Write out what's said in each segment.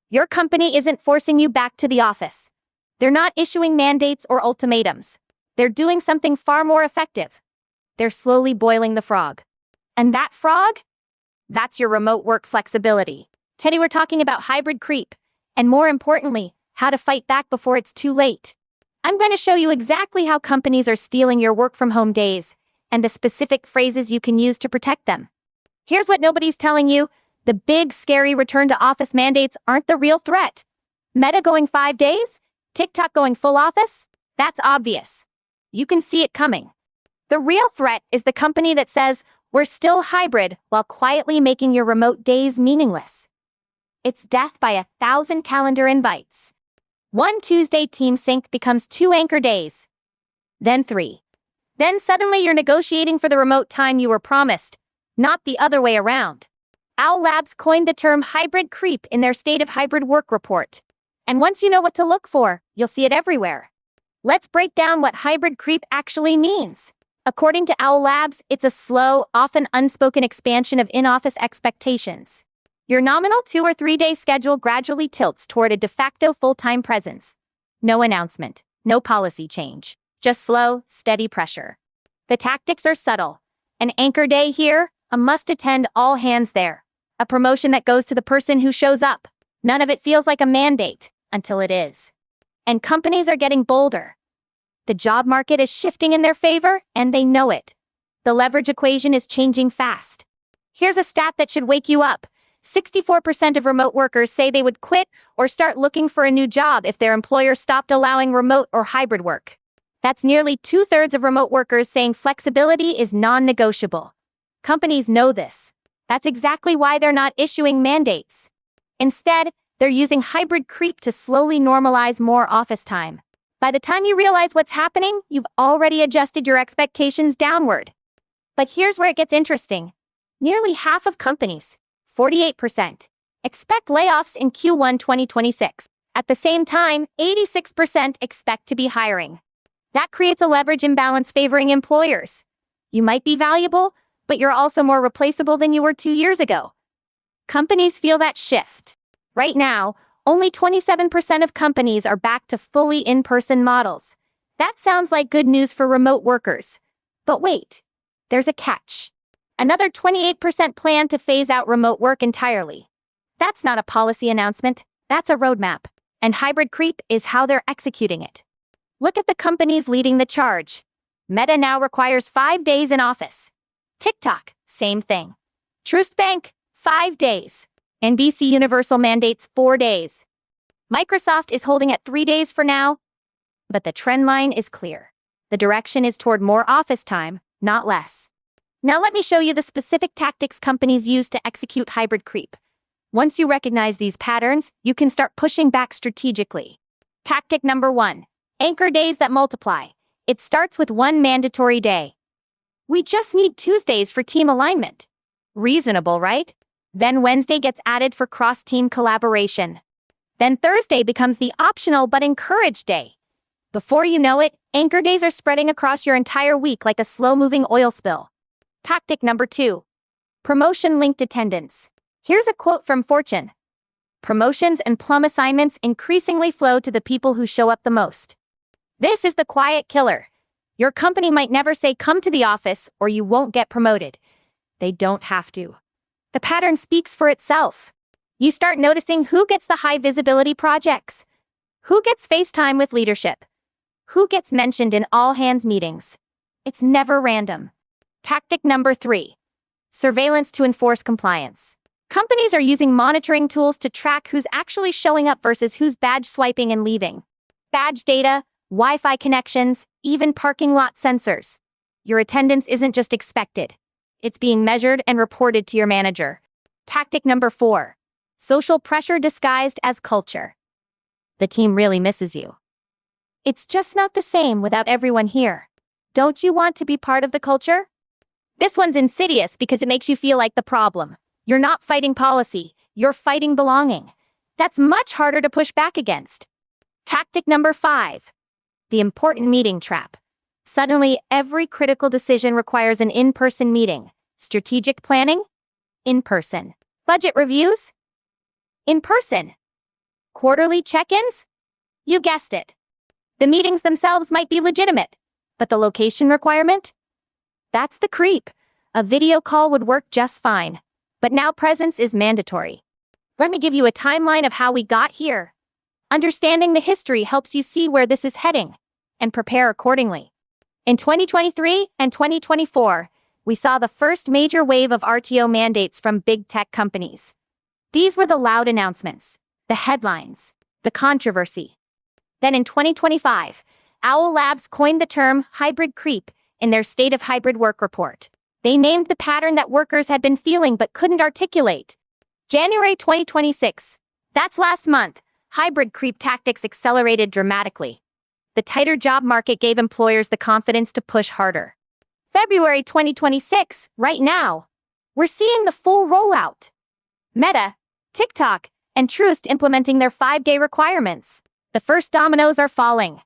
Your company isn't forcing you back to the office. They're not issuing mandates or ultimatums. They're doing something far more effective. They're slowly boiling the frog. And that frog? That's your remote work flexibility. Today we're talking about hybrid creep, and more importantly, how to fight back before it's too late. I'm going to show you exactly how companies are stealing your work from home days, and the specific phrases you can use to protect them. Here's what nobody's telling you. The big, scary return to office mandates aren't the real threat. Meta going 5 days? TikTok going full office? That's obvious. You can see it coming. The real threat is the company that says, we're still hybrid, while quietly making your remote days meaningless. It's death by 1,000 calendar invites. One Tuesday Team Sync becomes 2 anchor days. Then 3. Then suddenly you're negotiating for the remote time you were promised, not the other way around. Owl Labs coined the term hybrid creep in their State of Hybrid Work report. And once you know what to look for, you'll see it everywhere. Let's break down what hybrid creep actually means. According to Owl Labs, it's a slow, often unspoken expansion of in-office expectations. Your nominal 2 or 3 day schedule gradually tilts toward a de facto full-time presence. No announcement, no policy change, just slow, steady pressure. The tactics are subtle. An anchor day here, a must-attend all hands there. A promotion that goes to the person who shows up. None of it feels like a mandate, until it is. And companies are getting bolder. The job market is shifting in their favor, and they know it. The leverage equation is changing fast. Here's a stat that should wake you up. 64% of remote workers say they would quit or start looking for a new job if their employer stopped allowing remote or hybrid work. That's nearly 2/3 of remote workers saying flexibility is non-negotiable. Companies know this. That's exactly why they're not issuing mandates. Instead, they're using hybrid creep to slowly normalize more office time. By the time you realize what's happening, you've already adjusted your expectations downward. But here's where it gets interesting. Nearly half of companies, 48%, expect layoffs in Q1 2026. At the same time, 86% expect to be hiring. That creates a leverage imbalance favoring employers. You might be valuable, but you're also more replaceable than you were 2 years ago. Companies feel that shift. Right now, only 27% of companies are back to fully in-person models. That sounds like good news for remote workers. But wait, there's a catch. Another 28% plan to phase out remote work entirely. That's not a policy announcement, that's a roadmap. And hybrid creep is how they're executing it. Look at the companies leading the charge. Meta now requires 5 days in office. TikTok, same thing. Truist Bank, 5 days. NBC Universal mandates 4 days. Microsoft is holding at 3 days for now. But the trend line is clear. The direction is toward more office time, not less. Now let me show you the specific tactics companies use to execute hybrid creep. Once you recognize these patterns, you can start pushing back strategically. Tactic number 1. Anchor days that multiply. It starts with 1 mandatory day. We just need Tuesdays for team alignment. Reasonable, right? Then Wednesday gets added for cross-team collaboration. Then Thursday becomes the optional but encouraged day. Before you know it, anchor days are spreading across your entire week like a slow-moving oil spill. Tactic number 2. Promotion-linked attendance. Here's a quote from Fortune. Promotions and plum assignments increasingly flow to the people who show up the most. This is the quiet killer. Your company might never say come to the office or you won't get promoted. They don't have to. The pattern speaks for itself. You start noticing who gets the high visibility projects, who gets FaceTime with leadership, who gets mentioned in all hands meetings. It's never random. Tactic number 3. Surveillance to enforce compliance. Companies are using monitoring tools to track who's actually showing up versus who's badge swiping and leaving. Badge data, Wi-Fi connections, even parking lot sensors. Your attendance isn't just expected. It's being measured and reported to your manager. Tactic number 4. Social pressure disguised as culture. The team really misses you. It's just not the same without everyone here. Don't you want to be part of the culture? This one's insidious because it makes you feel like the problem. You're not fighting policy, you're fighting belonging. That's much harder to push back against. Tactic number 5. The important meeting trap. Suddenly, every critical decision requires an in-person meeting. Strategic planning? In person. Budget reviews? In person. Quarterly check-ins? You guessed it. The meetings themselves might be legitimate, but the location requirement? That's the creep. A video call would work just fine, but now presence is mandatory. Let me give you a timeline of how we got here. Understanding the history helps you see where this is heading and prepare accordingly. In 2023 and 2024, we saw the first major wave of RTO mandates from big tech companies. These were the loud announcements, the headlines, the controversy. Then in 2025, Owl Labs coined the term hybrid creep in their State of Hybrid Work report. They named the pattern that workers had been feeling but couldn't articulate. January 2026. That's last month. Hybrid creep tactics accelerated dramatically. The tighter job market gave employers the confidence to push harder. February 2026, right now. We're seeing the full rollout. Meta, TikTok, and Truist implementing their 5-day requirements. The first dominoes are falling.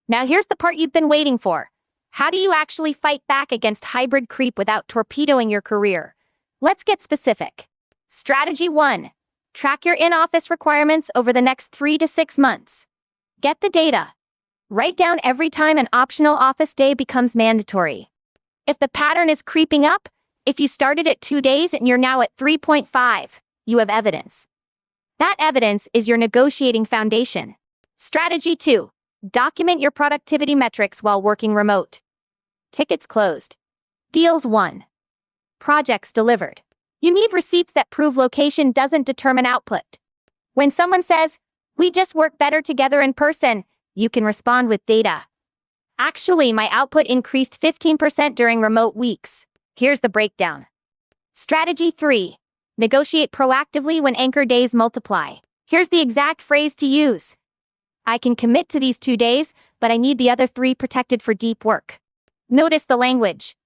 Now here's the part you've been waiting for. How do you actually fight back against hybrid creep without torpedoing your career? Let's get specific. Strategy 1. Track your in-office requirements over the next 3 to 6 months. Get the data. Write down every time an optional office day becomes mandatory. If the pattern is creeping up, if you started at 2 days and you're now at 3.5, you have evidence. That evidence is your negotiating foundation. Strategy 2. Document your productivity metrics while working remote. Tickets closed. Deals won. Projects delivered. You need receipts that prove location doesn't determine output. When someone says, "We just work better together in person," you can respond with data. Actually, my output increased 15% during remote weeks. Here's the breakdown. Strategy 3. Negotiate proactively when anchor days multiply. Here's the exact phrase to use. I can commit to these 2 days, but I need the other 3 protected for deep work. Notice the language.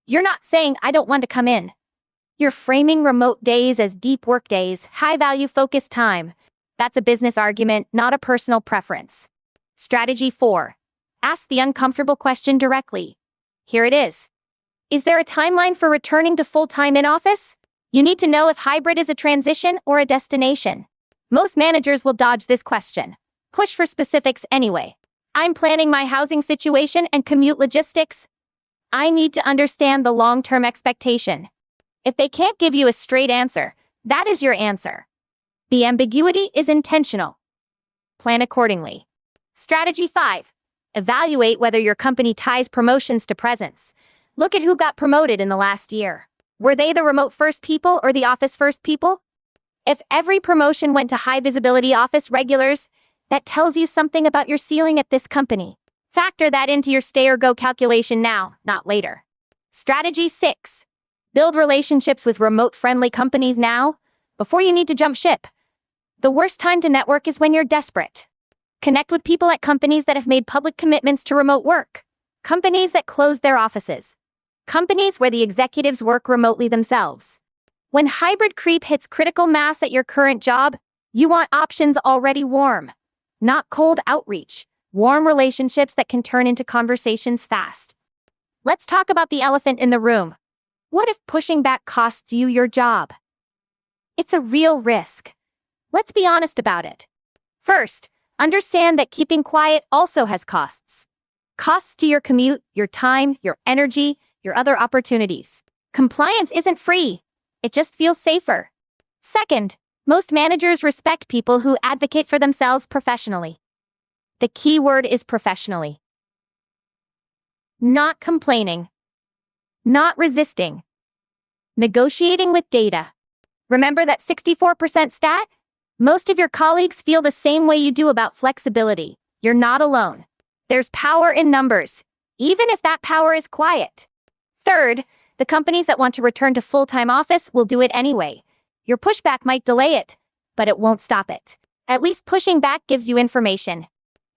You're not saying I don't want to come in. You're framing remote days as deep work days, high-value focused time. That's a business argument, not a personal preference. Strategy 4. Ask the uncomfortable question directly. Here it is. Is there a timeline for returning to full-time in-office? You need to know if hybrid is a transition or a destination. Most managers will dodge this question. Push for specifics anyway. I'm planning my housing situation and commute logistics. I need to understand the long-term expectation. If they can't give you a straight answer, that is your answer. The ambiguity is intentional. Plan accordingly. Strategy 5. Evaluate whether your company ties promotions to presence. Look at who got promoted in the last year. Were they the remote-first people or the office-first people? If every promotion went to high-visibility office regulars, that tells you something about your ceiling at this company. Factor that into your stay or go calculation now, not later. Strategy 6. Build relationships with remote-friendly companies now, before you need to jump ship. The worst time to network is when you're desperate. Connect with people at companies that have made public commitments to remote work. Companies that closed their offices. Companies where the executives work remotely themselves. When hybrid creep hits critical mass at your current job, you want options already warm. Not cold outreach. Warm relationships that can turn into conversations fast. Let's talk about the elephant in the room. What if pushing back costs you your job? It's a real risk. Let's be honest about it. First, understand that keeping quiet also has costs. Costs to your commute, your time, your energy, your other opportunities. Compliance isn't free. It just feels safer. Second, most managers respect people who advocate for themselves professionally. The key word is professionally. Not complaining. Not resisting. Negotiating with data. Remember that 64% stat? Most of your colleagues feel the same way you do about flexibility. You're not alone. There's power in numbers, even if that power is quiet. Third, the companies that want to return to full-time office will do it anyway. Your pushback might delay it, but it won't stop it. At least pushing back gives you information.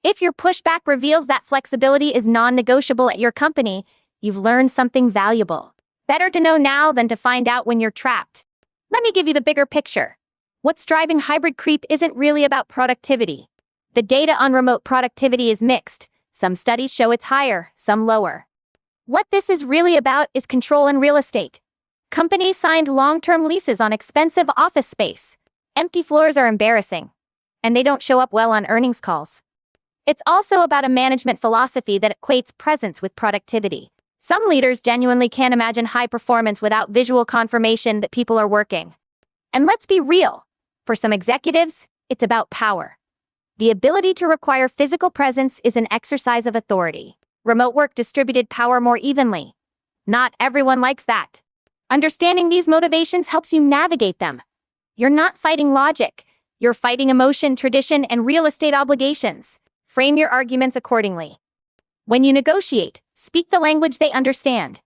If your pushback reveals that flexibility is non-negotiable at your company, you've learned something valuable. Better to know now than to find out when you're trapped. Let me give you the bigger picture. What's driving hybrid creep isn't really about productivity. The data on remote productivity is mixed. Some studies show it's higher, some lower. What this is really about is control in real estate. Companies signed long-term leases on expensive office space. Empty floors are embarrassing. and they don't show up well on earnings calls. It's also about a management philosophy that equates presence with productivity. Some leaders genuinely can't imagine high performance without visual confirmation that people are working. And let's be real. For some executives, it's about power. The ability to require physical presence is an exercise of authority. Remote work distributed power more evenly. Not everyone likes that. Understanding these motivations helps you navigate them. You're not fighting logic. You're fighting emotion, tradition, and real estate obligations. Frame your arguments accordingly. When you negotiate, speak the language they understand.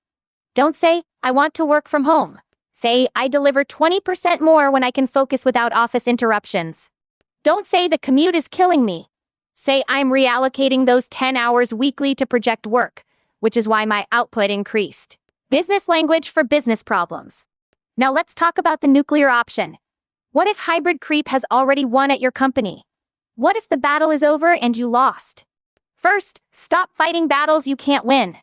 Don't say, I want to work from home. Say, I deliver 20% more when I can focus without office interruptions. Don't say the commute is killing me. Say, I'm reallocating those 10 hours weekly to project work, which is why my output increased. Business language for business problems. Now let's talk about the nuclear option. What if hybrid creep has already won at your company? What if the battle is over and you lost? First, stop fighting battles you can't win.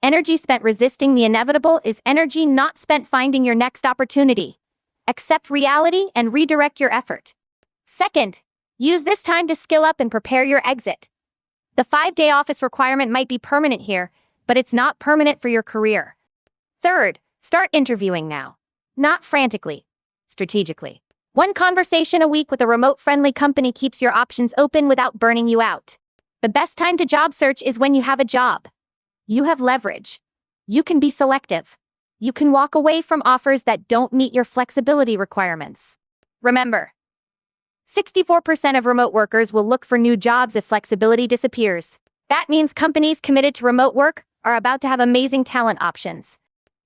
Energy spent resisting the inevitable is energy not spent finding your next opportunity. Accept reality and redirect your effort. Second, use this time to skill up and prepare your exit. The 5-day office requirement might be permanent here, but it's not permanent for your career. Third, start interviewing now. Not frantically, strategically. One conversation a week with a remote-friendly company keeps your options open without burning you out. The best time to job search is when you have a job. You have leverage. You can be selective. You can walk away from offers that don't meet your flexibility requirements. Remember, 64% of remote workers will look for new jobs if flexibility disappears. That means companies committed to remote work are about to have amazing talent options.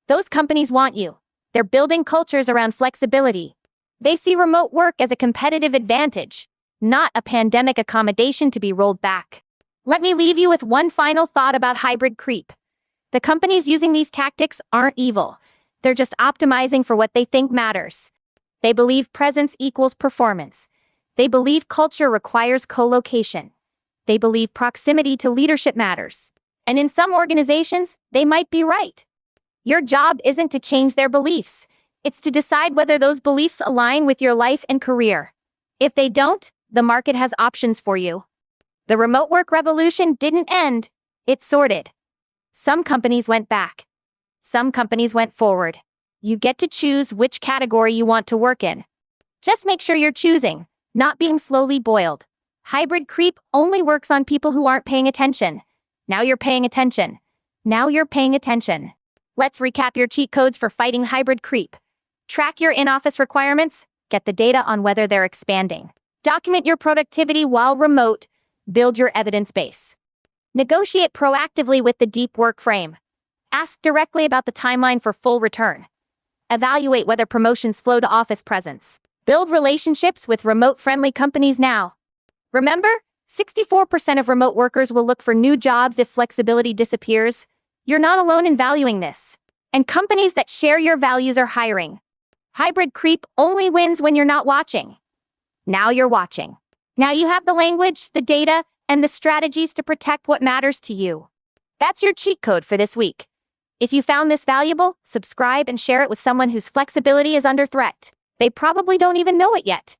Those companies want you. They're building cultures around flexibility. They see remote work as a competitive advantage, not a pandemic accommodation to be rolled back. Let me leave you with one final thought about hybrid creep. The companies using these tactics aren't evil. They're just optimizing for what they think matters. They believe presence equals performance. They believe culture requires co-location. They believe proximity to leadership matters. And in some organizations, they might be right. Your job isn't to change their beliefs. It's to decide whether those beliefs align with your life and career. If they don't, the market has options for you. The remote work revolution didn't end. It sorted. Some companies went back. Some companies went forward. You get to choose which category you want to work in. Just make sure you're choosing, not being slowly boiled. Hybrid creep only works on people who aren't paying attention. Now you're paying attention. Now you're paying attention. Let's recap your cheat codes for fighting hybrid creep. Track your in-office requirements. Get the data on whether they're expanding. Document your productivity while remote. Build your evidence base. Negotiate proactively with the deep work frame. Ask directly about the timeline for full return. Evaluate whether promotions flow to office presence. Build relationships with remote-friendly companies now. Remember, 64% of remote workers will look for new jobs if flexibility disappears. You're not alone in valuing this. And companies that share your values are hiring. Hybrid creep only wins when you're not watching. Now you're watching. Now you have the language, the data, and the strategies to protect what matters to you. That's your cheat code for this week. If you found this valuable, subscribe and share it with someone whose flexibility is under threat. They probably don't even know it yet.